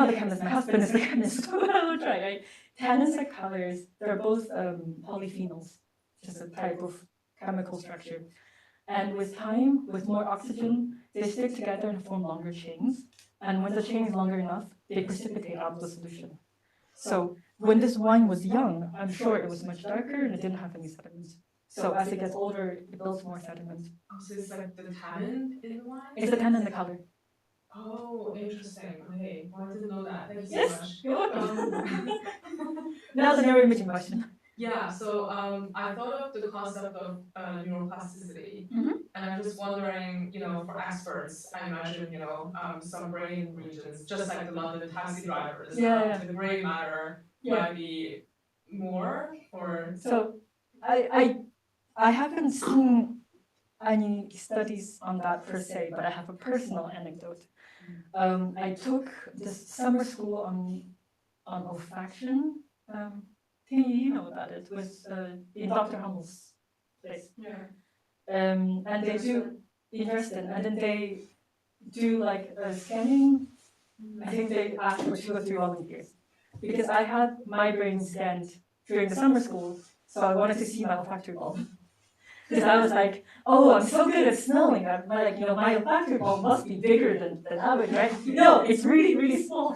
not a chemist, my husband is a chemist, so I will try, right? Tannins are colors, they're both polyphenols, just a type of chemical structure. And with time, with more oxygen, they stick together and form longer chains. And when the chain is longer enough, they precipitate out of the solution. So when this wine was young, I'm sure it was much darker and it didn't have any sediments. So as it gets older, it builds more sediment. Oh, so it's like the tannin in the wine? It's the tannin, the color. Oh, interesting. Okay, well, I didn't know that. Thank you so Yes, much. you're welcome. Um, Now the neuroimaging question. Yeah, so I thought of the concept of neuroplasticity, Mhm. and I'm just wondering, for experts, I imagine, some brain regions, just like the London taxi drivers, Yeah. the gray matter Yeah. might be more, or So I haven't seen any studies on that per se, but I have a personal anecdote. I took this summer school on olfaction. You know about it, was in Dr. Hummel's place. yeah. And they do interested, and then they do like a scanning. I think they asked for 2 or 3 volunteers because I had my brain scanned during the summer school, so I wanted to see my olfactory bulb. Because I was like, oh, I'm so good at smelling. My olfactory bulb must be bigger than average, right? No, it's really, really small.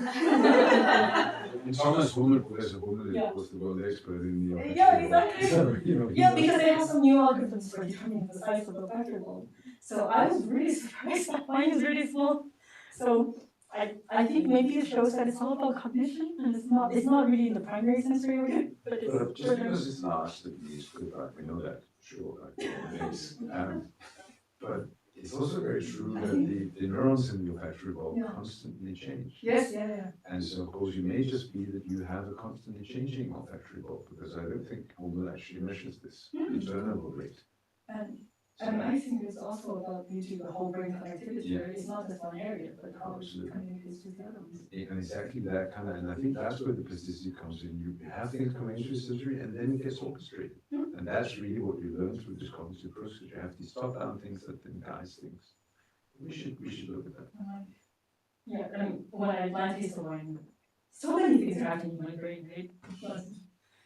And Thomas Hummel, Professor Hummel, Yeah. was the world expert in the olfactory Yeah, bulb. exactly. So, he Yeah, knows. because they have some new algorithms for determining the size of the olfactory bulb. So I was really surprised that mine is really small. So I think maybe it shows that it's all about cognition and it's not really in the primary sensory organ, but it's But just because it's large doesn't mean it's good, right? We know that for sure. But it's also very true that the neurons in the olfactory bulb Yeah. constantly change. Yes, yeah. And so, of course, you may just be that you have a constantly changing olfactory bulb, because I don't think Hummel actually measures this internal rate. And I think it's also about due to the whole brain connectivity. Yeah. It's not just one area, but how it Absolutely. communicates with the other ones. And exactly that kind of, and I think that's where the plasticity comes in. You have things coming into sensory, and then it gets orchestrated. And that's really what you learn through this cognitive process. You have these top-down things that then guides things. We should look at that. Yeah, I mean, when I blind taste the wine, so many things are happening in my brain, right?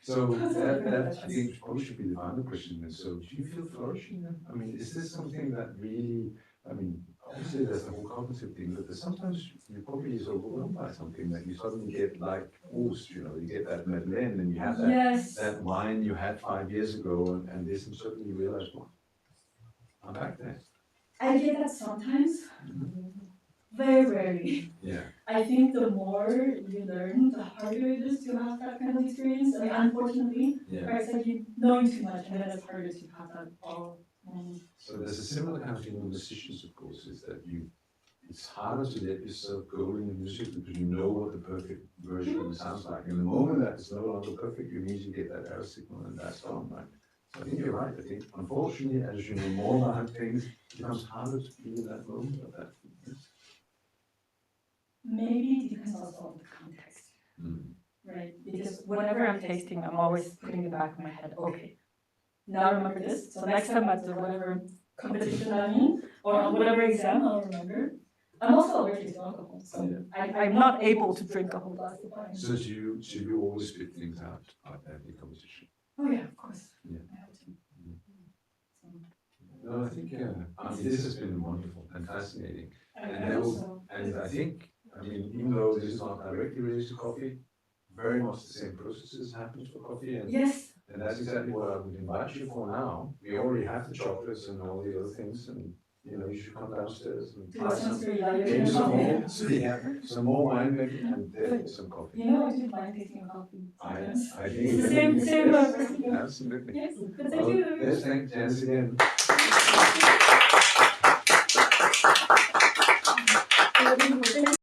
So that I think probably should be the final question. And so, do you feel flourishing then? I mean, is this something that really? I mean, obviously there's the whole cognitive thing, but there's sometimes you probably is overwhelmed by something that you suddenly get like Proust, you get that Madeleine, and you have that Yes. that wine you had 5 years ago, and this, and suddenly you realize, well, I'm back there. I get that sometimes. Very rarely. Yeah. I think the more you learn, the harder it is to have that kind of experience. I mean, unfortunately, Yeah. right? It's like you knowing too much, and then it's harder to have that all. So there's a similar kind of thing with musicians, of course, is that it's harder to let yourself go in the music because you know what the perfect version sounds like. And the moment that it's no longer perfect, you immediately get that error signal, and that's gone, right? So I think you're right. I think, unfortunately, as you know more about things, it becomes harder to be in that moment of that. Maybe it depends also on the context, right? Because whenever I'm tasting, I'm always putting in the back of my head, okay, now remember this. So next time at the whatever competition I'm in, or on whatever exam, I'll remember. I'm also allergic to alcohol, so I'm not able to drink a whole glass of wine. So do you always spit things out like that in competition? Oh yeah, of course. Yeah. I have to. No, I think this has been wonderful and fascinating. And I think, even though this is not directly related to coffee, very much the same processes happen for coffee. And, Yes. and that's exactly what I would invite you for now. We already have the chocolates and all the other things, and you should come downstairs and Do try a sensory drink evaluation some of more, coffee. some more wine maybe, and definitely some coffee. You know, I do blind tasting of coffee. I think It's the same recipe. absolutely. Yes, but Well, thank you. let's thank Janice again.